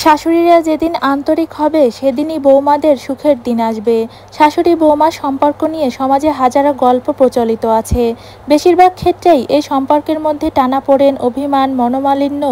শাশুড়িরা যেদিন আন্তরিক হবে সেদিনই বৌমাদের সুখের দিন আসবে। শাশুড়ি বৌমা সম্পর্ক নিয়ে সমাজে হাজারো গল্প প্রচলিত আছে। বেশিরভাগ ক্ষেত্রেই এই সম্পর্কের মধ্যে টানাপোড়েন, অভিমান, মনোমালিন্য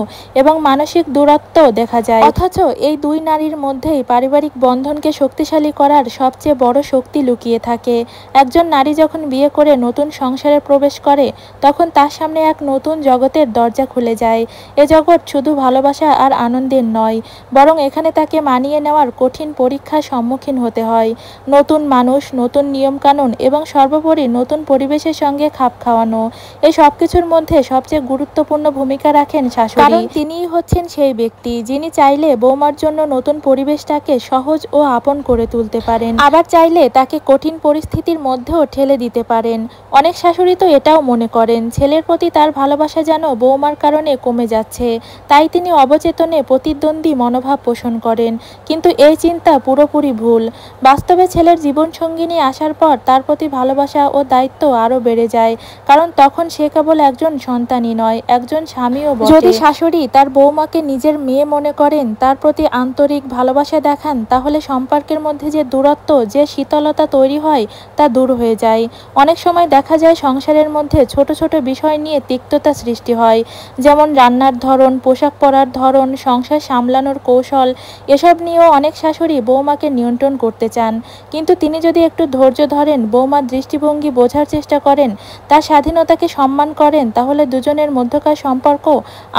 এবং মানসিক দূরত্ব দেখা যায়। অথচ এই দুই নারীর মধ্যেই পারিবারিক বন্ধনকে শক্তিশালী করার সবচেয়ে বড় শক্তি লুকিয়ে থাকে। একজন নারী যখন বিয়ে করে নতুন সংসারে প্রবেশ করে তখন তার সামনে এক নতুন জগতের দরজা খুলে যায়। এ জগৎ শুধু ভালোবাসা আর আনন্দের নয়, বরং এখানে তাকে মানিয়ে নেওয়ার কঠিন পরীক্ষার সম্মুখীন হতে হয়। নতুন মানুষ, নতুন নিয়মকানুন এবং সর্বোপরি নতুন পরিবেশের সঙ্গে খাপ খাওয়ানো, এই সব কিছুর মধ্যে সবচেয়ে গুরুত্বপূর্ণ ভূমিকা রাখেন শাশুড়ি। কারণ তিনিই হচ্ছেন সেই ব্যক্তি যিনি চাইলে বৌমার জন্য নতুন পরিবেশটাকে সহজ ও আপন করে তুলতে পারেন, আবার চাইলে তাকে কঠিন পরিস্থিতির মধ্যেও ঠেলে দিতে পারেন। অনেক শাশুড়ি তো এটাও মনে করেন ছেলের প্রতি তার ভালোবাসা যেন বৌমার কারণে কমে যাচ্ছে, তাই তিনি অবচেতনে প্রতিদ্বন্দ্বী মনোভাব পোষণ করেন। কিন্তু এই চিন্তা পুরোপুরি ভুল। বাস্তবে ছেলের জীবনসঙ্গিনী আসার পর তার প্রতি ভালোবাসা ও দায়িত্ব আরও বেড়ে যায়, কারণ তখন সে কেবল একজন সন্তানই নয়, একজন স্বামীও বটে। যদি শাশুড়ি তার বৌমাকে নিজের মেয়ে মনে করেন, তার প্রতি আন্তরিক ভালোবাসা দেখান, তাহলে সম্পর্কের মধ্যে যে দূরত্ব, যে শীতলতা তৈরি হয় তা দূর হয়ে যায়। অনেক সময় দেখা যায় সংসারের মধ্যে ছোট ছোট বিষয় নিয়ে তিক্ততা সৃষ্টি হয়, যেমন রান্নার ধরন, পোশাক পরার ধরন, সংসার সামলানোর কৌশল। এসব নিয়েও অনেক শাশুড়ি বৌমাকে নিয়ন্ত্রণ করতে চান, কিন্তু তিনি যদি একটু ধৈর্য ধরেন, বৌমার দৃষ্টিভঙ্গি বোঝার চেষ্টা করেন, তার স্বাধীনতাকে সম্মান করেন, তাহলে দুজনের মধ্যকার সম্পর্ক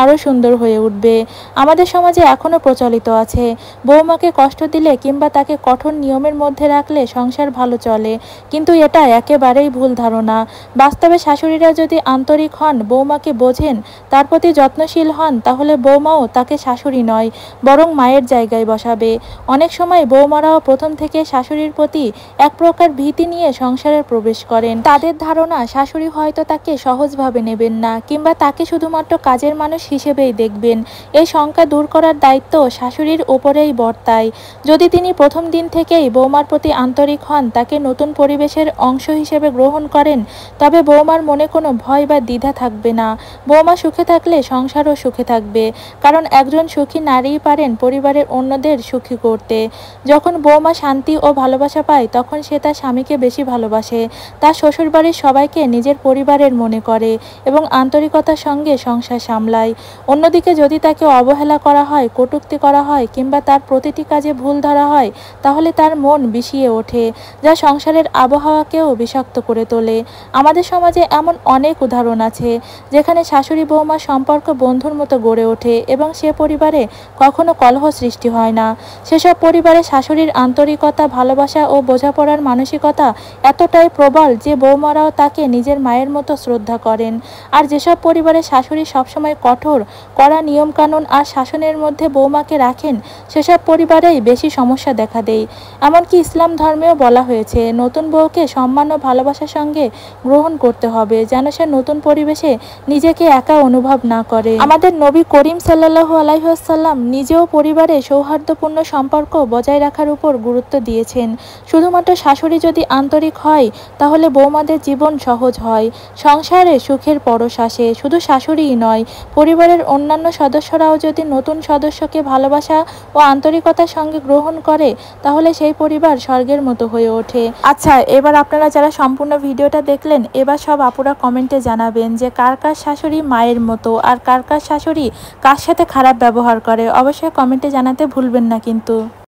আরও সুন্দর হয়ে উঠবে। আমাদের সমাজে এখনও প্রচলিত আছে, বৌমাকে কষ্ট দিলে কিংবা তাকে কঠোর নিয়মের মধ্যে রাখলে সংসার ভালো চলে, কিন্তু এটা একেবারেই ভুল ধারণা। বাস্তবে শাশুড়িরা যদি আন্তরিক হন, বৌমাকে বোঝেন, তার প্রতি যত্নশীল হন, তাহলে বৌমাও তাকে শাশুড়ি নয় বরং মায়ের জায়গায় বসাবে। অনেক সময় বৌমারাও প্রথম থেকে শাশুড়ির প্রতি এক প্রকার ভীতি নিয়ে সংসারে প্রবেশ করেন। তাদের ধারণা শাশুড়ি হয়তো তাকে সহজভাবে নেবেন না, কিংবা তাকে শুধুমাত্র কাজের মানুষ হিসেবেই দেখবেন। এই শঙ্কা দূর করার দায়িত্ব শাশুড়ির ওপরেই বর্তায়। যদি তিনি প্রথম দিন থেকেই বৌমার প্রতি আন্তরিক হন, তাকে নতুন পরিবেশের অংশ হিসেবে গ্রহণ করেন, তবে বৌমার মনে কোনো ভয় বা দ্বিধা থাকবে না। বৌমা সুখে থাকলে সংসারও সুখে থাকবে, কারণ একজন সুখী নারীই পারেন পরিবারের অন্যদের সুখী করতে। যখন বৌমা শান্তি ও ভালোবাসা পায়, তখন সে তার স্বামীকে বেশি ভালোবাসে, তার শ্বশুরবাড়ির সবাইকে নিজের পরিবারের মনে করে এবং আন্তরিকতার সঙ্গে সংসার সামলায়। অন্যদিকে যদি তাকে অবহেলা করা হয়, কটূক্তি করা হয় কিংবা তার প্রতিটি কাজে ভুল ধরা হয়, তাহলে তার মন বিষিয়ে ওঠে, যা সংসারের আবহাওয়াকেও বিষাক্ত করে তোলে। আমাদের সমাজে এমন অনেক উদাহরণ আছে যেখানে শাশুড়ি বৌমার সম্পর্ক বন্ধুর মতো গড়ে ওঠে এবং সে পরিবারে কখনো কলহ সৃষ্টি হয় না। সেসব পরিবারে শাশুড়ির আন্তরিকতা, ভালোবাসা ও বোঝাপড়ার মানসিকতা এতটাই প্রবল যে বৌমারাও তাকে নিজের মায়ের মতো শ্রদ্ধা করেন। আর যেসব পরিবারে শাশুড়ি সবসময় কঠোর, কড়া নিয়মকানুন আর শাসনের মধ্যে বৌমাকে রাখেন, সেসব পরিবারেই বেশি সমস্যা দেখা দেয়। এমনকি ইসলাম ধর্মেও বলা হয়েছে, নতুন বউকে সম্মান ও ভালোবাসার সঙ্গে গ্রহণ করতে হবে, যেন সে নতুন পরিবেশে নিজেকে একা অনুভব না করে। আমাদের নবী করিম সাল্লাল্লাহু আলাইহি ওয়াসাল্লাম নিজেও পরিবারে সৌহার্দ্যপূর্ণ সম্পর্ক বজায় রাখার উপর গুরুত্ব দিয়েছেন। শুধুমাত্র শাশুড়ি যদি আন্তরিক হয়, তাহলে বৌমাদের জীবন সহজ হয়, সংসারে সুখের পরশ আসে। শুধু শাশুড়িই নয়, পরিবারের অন্যান্য সদস্যরাও যদি নতুন সদস্যকে ভালোবাসা ও আন্তরিকতার সঙ্গে গ্রহণ করে, তাহলে সেই পরিবার স্বর্গের মতো হয়ে ওঠে। আচ্ছা, এবার আপনারা যারা সম্পূর্ণ ভিডিওটা দেখলেন, এবার সব আপুরা কমেন্টে জানাবেন যে কার কার শাশুড়ি মায়ের মতো আর কার কার শাশুড়ি কার সাথে খারাপ ব্যবহার করে। অবশ্যই কমেন্টে জানাতে ভুলবেন না কিন্তু।